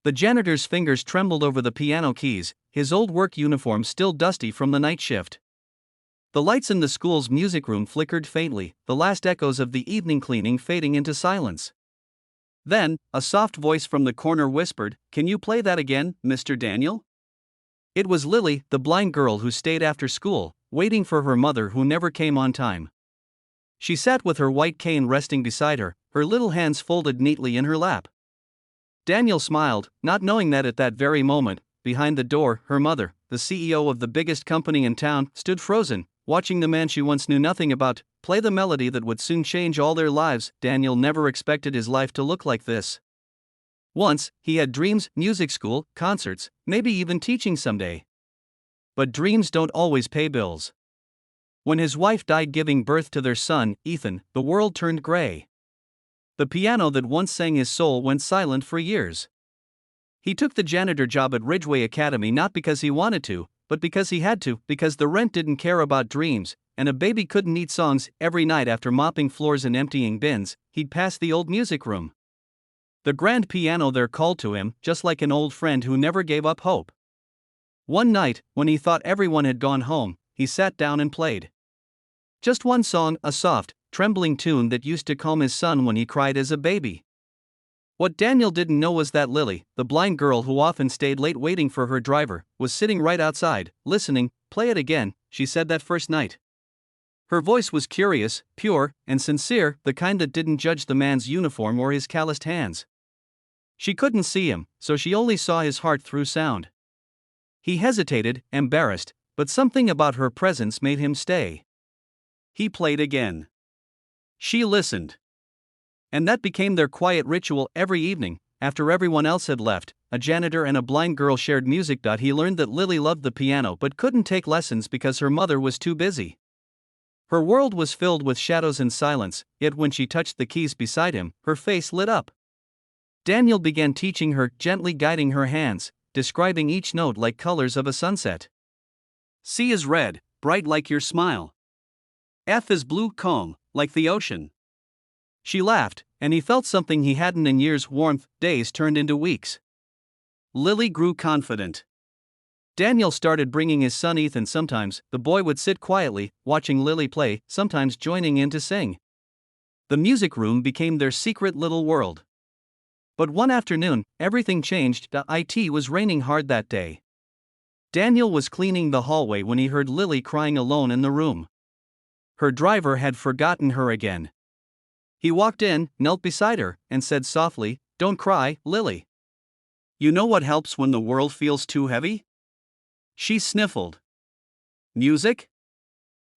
The janitor's fingers trembled over the piano keys, his old work uniform still dusty from the night shift. The lights in the school's music room flickered faintly, the last echoes of the evening cleaning fading into silence. Then, a soft voice from the corner whispered, "Can you play that again, Mr. Daniel?" It was Lily, the blind girl who stayed after school, waiting for her mother who never came on time. She sat with her white cane resting beside her, her little hands folded neatly in her lap. Daniel smiled, not knowing that at that very moment, behind the door, her mother, the CEO of the biggest company in town, stood frozen, watching the man she once knew nothing about play the melody that would soon change all their lives. Daniel never expected his life to look like this. Once, he had dreams, music school, concerts, maybe even teaching someday. But dreams don't always pay bills. When his wife died giving birth to their son, Ethan, the world turned gray. The piano that once sang his soul went silent for years. He took the janitor job at Ridgeway Academy not because he wanted to, but because he had to, because the rent didn't care about dreams, and a baby couldn't need songs. Every night after mopping floors and emptying bins, he'd pass the old music room. The grand piano there called to him, just like an old friend who never gave up hope. One night, when he thought everyone had gone home, he sat down and played. Just one song, a soft, trembling tune that used to calm his son when he cried as a baby. What Daniel didn't know was that Lily, the blind girl who often stayed late waiting for her driver, was sitting right outside, listening. "Play it again," she said that first night. Her voice was curious, pure, and sincere, the kind that didn't judge the man's uniform or his calloused hands. She couldn't see him, so she only saw his heart through sound. He hesitated, embarrassed, but something about her presence made him stay. He played again. She listened. And that became their quiet ritual every evening. After everyone else had left, a janitor and a blind girl shared music. He learned that Lily loved the piano but couldn't take lessons because her mother was too busy. Her world was filled with shadows and silence, yet when she touched the keys beside him, her face lit up. Daniel began teaching her, gently guiding her hands, describing each note like colors of a sunset. C is red, bright like your smile. F is blue, calm, like the ocean. She laughed, and he felt something he hadn't in years. Warmth. Days turned into weeks. Lily grew confident. Daniel started bringing his son Ethan. Sometimes, the boy would sit quietly, watching Lily play, sometimes joining in to sing. The music room became their secret little world. But one afternoon, everything changed. It was raining hard that day. Daniel was cleaning the hallway when he heard Lily crying alone in the room. Her driver had forgotten her again. He walked in, knelt beside her, and said softly, "Don't cry, Lily. You know what helps when the world feels too heavy?" She sniffled. "Music?"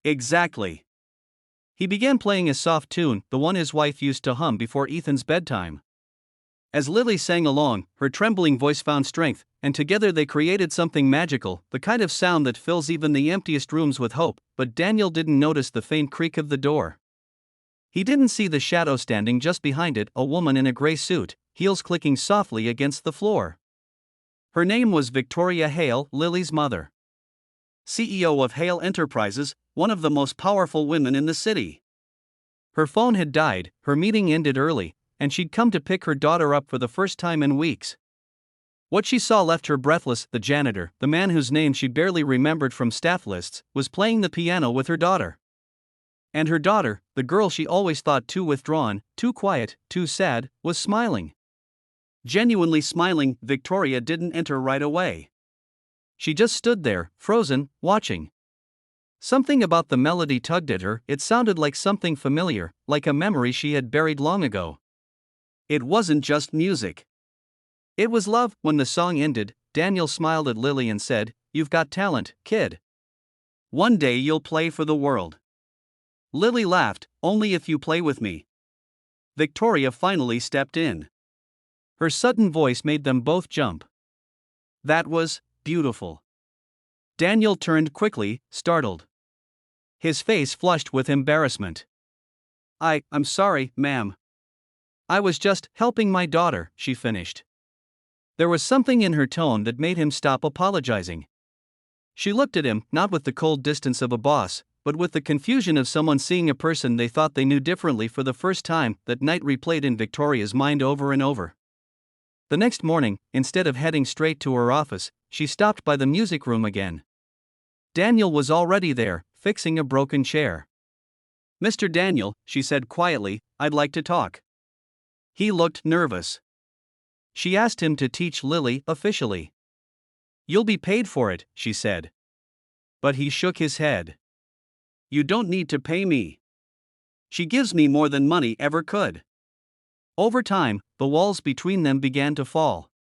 "Exactly." He began playing a soft tune, the one his wife used to hum before Ethan's bedtime. As Lily sang along, her trembling voice found strength, and together they created something magical, the kind of sound that fills even the emptiest rooms with hope. But Daniel didn't notice the faint creak of the door. He didn't see the shadow standing just behind it, a woman in a gray suit, heels clicking softly against the floor. Her name was Victoria Hale, Lily's mother. CEO of Hale Enterprises, one of the most powerful women in the city. Her phone had died, her meeting ended early, and she'd come to pick her daughter up for the first time in weeks. What she saw left her breathless. The janitor, the man whose name she barely remembered from staff lists, was playing the piano with her daughter. And her daughter, the girl she always thought too withdrawn, too quiet, too sad, was smiling. Genuinely smiling. Victoria didn't enter right away. She just stood there, frozen, watching. Something about the melody tugged at her. It sounded like something familiar, like a memory she had buried long ago. It wasn't just music. It was love. When the song ended, Daniel smiled at Lily and said, "You've got talent, kid. One day you'll play for the world." Lily laughed, "Only if you play with me." Victoria finally stepped in. Her sudden voice made them both jump. That was beautiful. Daniel turned quickly, startled. His face flushed with embarrassment. I'm sorry, ma'am. I was just helping my daughter," she finished. There was something in her tone that made him stop apologizing. She looked at him, not with the cold distance of a boss, but with the confusion of someone seeing a person they thought they knew differently for the first time. That night replayed in Victoria's mind over and over. The next morning, instead of heading straight to her office, she stopped by the music room again. Daniel was already there, fixing a broken chair. "Mr. Daniel," she said quietly, "I'd like to talk." He looked nervous. She asked him to teach Lily officially. "You'll be paid for it," she said. But he shook his head. "You don't need to pay me. She gives me more than money ever could." Over time, the walls between them began to fall.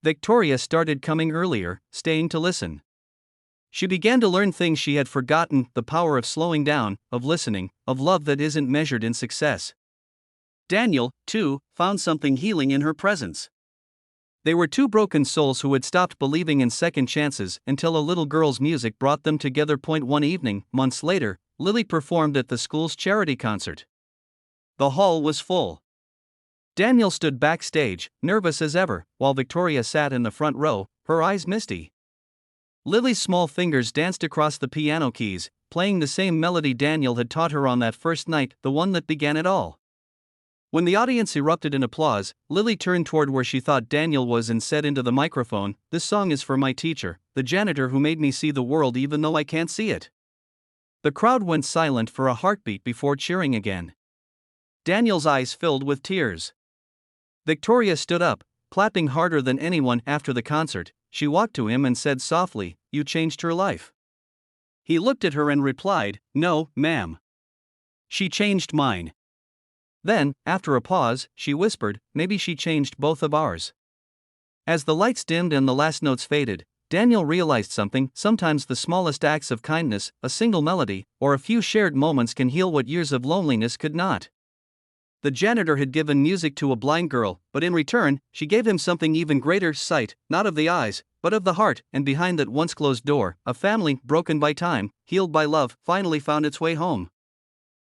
Victoria started coming earlier, staying to listen. She began to learn things she had forgotten: the power of slowing down, of listening, of love that isn't measured in success. Daniel, too, found something healing in her presence. They were two broken souls who had stopped believing in second chances until a little girl's music brought them together. One evening, months later, Lily performed at the school's charity concert. The hall was full. Daniel stood backstage, nervous as ever, while Victoria sat in the front row, her eyes misty. Lily's small fingers danced across the piano keys, playing the same melody Daniel had taught her on that first night, the one that began it all. When the audience erupted in applause, Lily turned toward where she thought Daniel was and said into the microphone, "This song is for my teacher, the janitor who made me see the world even though I can't see it." The crowd went silent for a heartbeat before cheering again. Daniel's eyes filled with tears. Victoria stood up, clapping harder than anyone. After the concert, she walked to him and said softly, "You changed her life." He looked at her and replied, "No, ma'am. She changed mine." Then, after a pause, she whispered, "Maybe she changed both of ours." As the lights dimmed and the last notes faded, Daniel realized something: sometimes the smallest acts of kindness, a single melody, or a few shared moments can heal what years of loneliness could not. The janitor had given music to a blind girl, but in return, she gave him something even greater: sight, not of the eyes, but of the heart, and behind that once closed door, a family, broken by time, healed by love, finally found its way home.